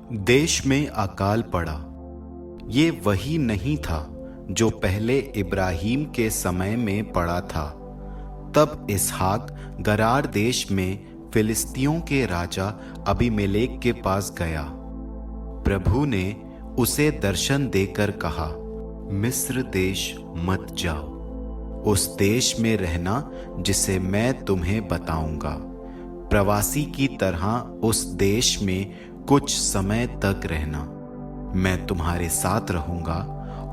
देश में अकाल पड़ा। ये वही नहीं था जो पहले इब्राहीम के समय में पड़ा था। तब इसहाक गरार देश में फिलिस्तियों के राजा अबीमेलेक के पास गया। प्रभु ने उसे दर्शन देकर कहा, मिस्र देश मत जाओ, उस देश में रहना जिसे मैं तुम्हें बताऊंगा। प्रवासी की तरह उस देश में कुछ समय तक रहना। मैं तुम्हारे साथ रहूंगा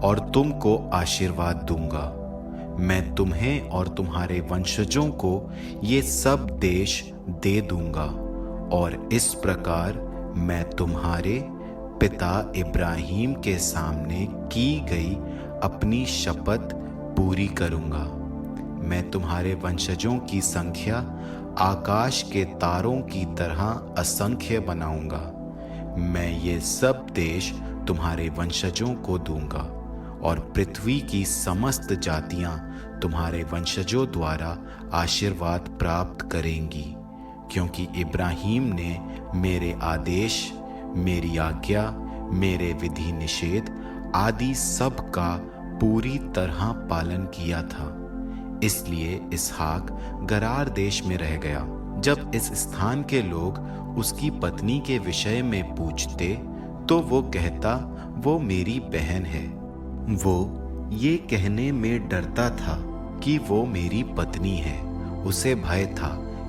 और तुमको आशीर्वाद दूंगा। मैं तुम्हें और तुम्हारे वंशजों को ये सब देश दे दूंगा और इस प्रकार मैं तुम्हारे पिता इब्राहीम के सामने की गई अपनी शपथ पूरी करूंगा। मैं तुम्हारे वंशजों की संख्या आकाश के तारों की तरह असंख्य बनाऊंगा। मैं ये सब देश तुम्हारे वंशजों को दूंगा और पृथ्वी की समस्त जातियां तुम्हारे वंशजों द्वारा आशीर्वाद प्राप्त करेंगी, क्योंकि इब्राहीम ने मेरे आदेश, मेरी आज्ञा, मेरे विधि निषेध आदि सब का पूरी तरह पालन किया था। इसलिए इसहाक गरार देश में रह गया। जब इस स्थान के लोग उसकी पत्नी के विषय में पूछते तो वो कहता, वो मेरी बहन है। वो ये कहने में डरता था कि वो मेरी पत्नी है। उसे भय था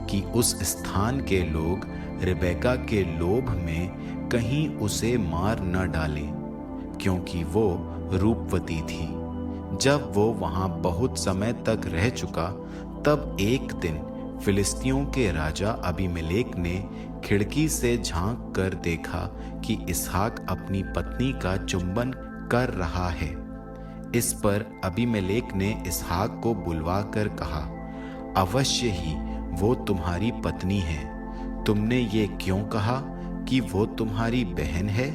कि उस स्थान के लोग रिबेका के लोभ में कहीं उसे मार न डालें, क्योंकि वो रूपवती थी। जब वो वहां बहुत समय तक रह चुका, तब एक दिन फिलिस्तियों के राजा अबीमेलेक ने खिड़की से झांक कर देखा कि इसहाक अपनी पत्नी का चुंबन कर रहा है। इस पर अबीमेलेक ने इसहाक को बुलवा कर कहा, अवश्य ही वो तुम्हारी पत्नी है। तुमने ये क्यों कहा कि वो तुम्हारी बहन है?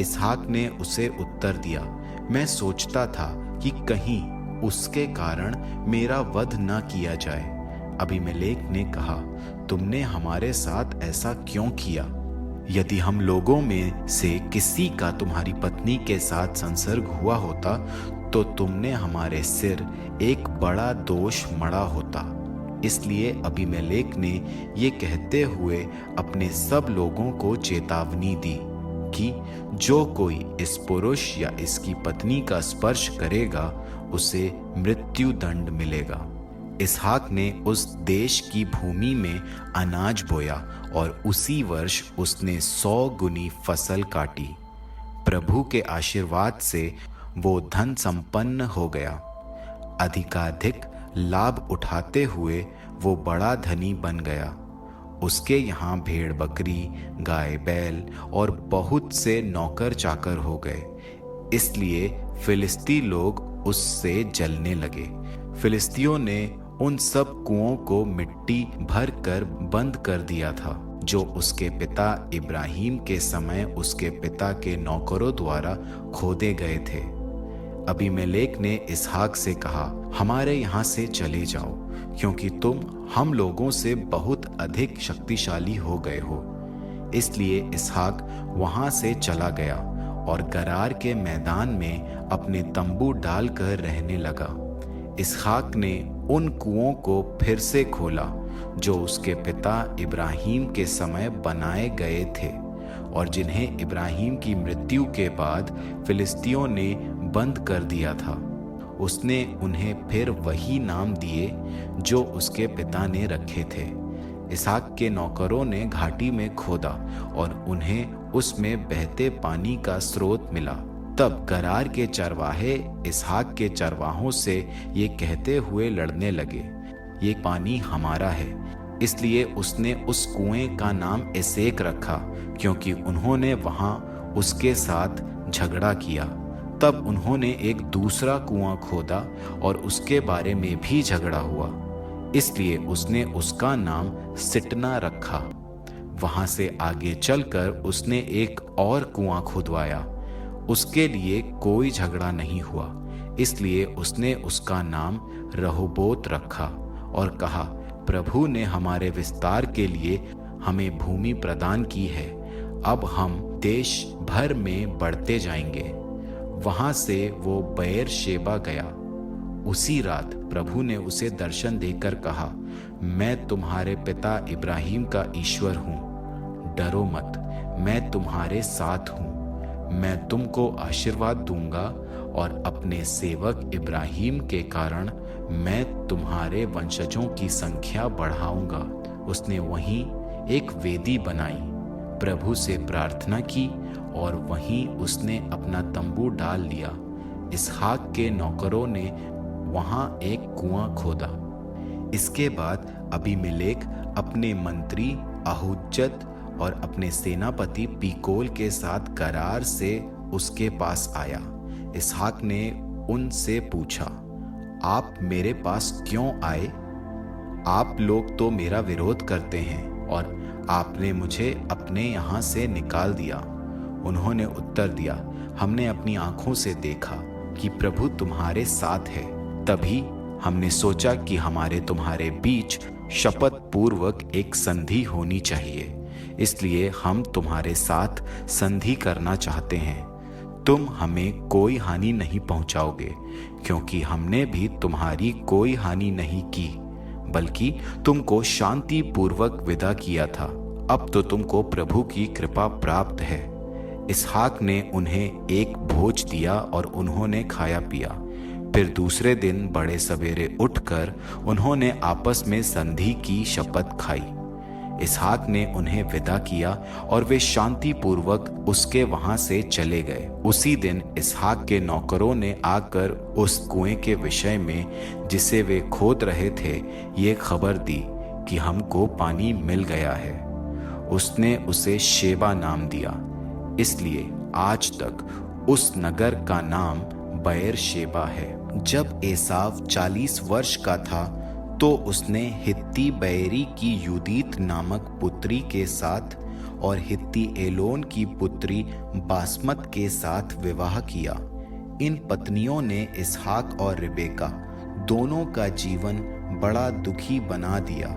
इसहाक ने उसे उत्तर दिया, मैं सोचता था कि कहीं उसके कारण मेरा वध न किया जाए। अबीमेलेक ने कहा, तुमने हमारे साथ ऐसा क्यों किया? यदि हम लोगों में से किसी का तुम्हारी पत्नी के साथ संसर्ग हुआ होता तो तुमने हमारे सिर एक बड़ा दोष मढ़ा होता। इसलिए अबीमेलेक ने ये कहते हुए अपने सब लोगों को चेतावनी दी कि जो कोई इस पुरुष या इसकी पत्नी का स्पर्श करेगा उसे मृत्यु दंड मिलेगा। इसहाक ने उस देश की भूमि में अनाज बोया और उसी वर्ष उसने 100 गुनी फसल काटी। प्रभु के आशीर्वाद से वो धन संपन्न हो गया। अधिकाधिक लाभ उठाते हुए वो बड़ा धनी बन गया। उसके यहाँ भेड़ बकरी, गाय बैल और बहुत से नौकर चाकर हो गए। इसलिए फिलिस्ती लोग उससे जलने लगे। फिलिस्तियों ने उन सब कुओं को मिट्टी भर कर बंद कर दिया था जो उसके पिता इब्राहीम के समय उसके पिता के नौकरों द्वारा खोदे गए थे। अबीमेलेक ने इसहाक से कहा, हमारे यहाँ से चले जाओ, क्योंकि तुम हम लोगों से बहुत अधिक शक्तिशाली हो गए हो। इसलिए इसहाक वहां से चला गया और गरार के मैदान में अपने तंबू डालकर रहने लगा। इसहाक ने उन कुओं को फिर से खोला जो उसके पिता इब्राहीम के समय बनाए गए थे और जिन्हें इब्राहीम की मृत्यु के बाद फिलिस्तियों ने बंद कर दिया था। उसने उन्हें फिर वही नाम दिए जो उसके पिता ने रखे थे। इसहाक के नौकरों ने घाटी में खोदा और उन्हें उसमें बहते पानी का स्रोत मिला। तब गरार के चरवाहे इसहाक के चरवाहों से ये कहते हुए लड़ने लगे, ये पानी हमारा है। इसलिए उसने उस कुएं का नाम एसेक रखा, क्योंकि उन्होंने वहां उसके साथ झगड़ा किया। तब उन्होंने एक दूसरा कुआं खोदा और उसके बारे में भी झगड़ा हुआ। इसलिए उसने उसका नाम सिटना रखा। वहां से आगे चलकर उसने एक और कुआं खुदवाया। उसके लिए कोई झगड़ा नहीं हुआ, इसलिए उसने उसका नाम रहोबोत रखा और कहा, प्रभु ने हमारे विस्तार के लिए हमें भूमि प्रदान की है। अब हम देश भर में बढ़ते जाएंगे। वहां से वो बेर शेबा गया। उसी रात प्रभु ने उसे दर्शन देकर कहा, मैं तुम्हारे पिता इब्राहिम का ईश्वर हूँ। डरो मत, मैं तुम्हारे साथ हूँ। मैं तुमको आशीर्वाद दूंगा और अपने सेवक इब्राहिम के कारण मैं तुम्हारे वंशजों की संख्या बढ़ाऊंगा। उसने वहीं एक वेदी बनाई, प्रभु से प्रार्थना की और वहीं उसने अपना तंबू डाल लिया। इसहाक के नौकरों ने वहां एक कुआं खोदा। इसके बाद अबीमेलेक अपने मंत्री अहुज्जत और अपने सेनापति पीकोल के साथ गरार से उसके पास आया। इसहाक ने उनसे पूछा, आप मेरे पास क्यों आए? आप लोग तो मेरा विरोध करते हैं और आपने मुझे अपने यहाँ से निकाल दिया। उन्होंने उत्तर दिया, हमने अपनी आंखों से देखा कि प्रभु तुम्हारे साथ है। तभी हमने सोचा कि हमारे तुम्हारे बीच शपथ पूर्वक एक संधि होनी चाहिए, इसलिए हम तुम्हारे साथ संधि करना चाहते हैं। तुम हमें कोई हानि नहीं पहुंचाओगे, क्योंकि हमने भी तुम्हारी कोई हानि नहीं की, बल्कि तुमको शांति पूर्वक विदा किया था। अब तो तुमको प्रभु की कृपा प्राप्त है। इसहाक ने उन्हें एक भोज दिया और उन्होंने खाया पिया। फिर दूसरे दिन बड़े सवेरे उठकर उन्होंने आपस में संधि की शपथ खाई। इसहाक ने उन्हें विदा किया और वे शांति पूर्वक उसके वहां से चले गए। उसी दिन इसहाक के नौकरों ने आकर उस कुएं के विषय में जिसे वे खोद रहे थे ये खबर दी कि हमको पानी मिल गया है। उसने उसे शेबा नाम दिया, इसलिए आज तक उस नगर का नाम बेर शेबा है। जब एसाव 40 वर्ष का था तो उसने हित्ती बैरी की यूदीत नामक पुत्री के साथ और हित्ती एलोन की पुत्री बासमत के साथ विवाह किया। इन पत्नियों ने इसहाक और रिबेका दोनों का जीवन बड़ा दुखी बना दिया।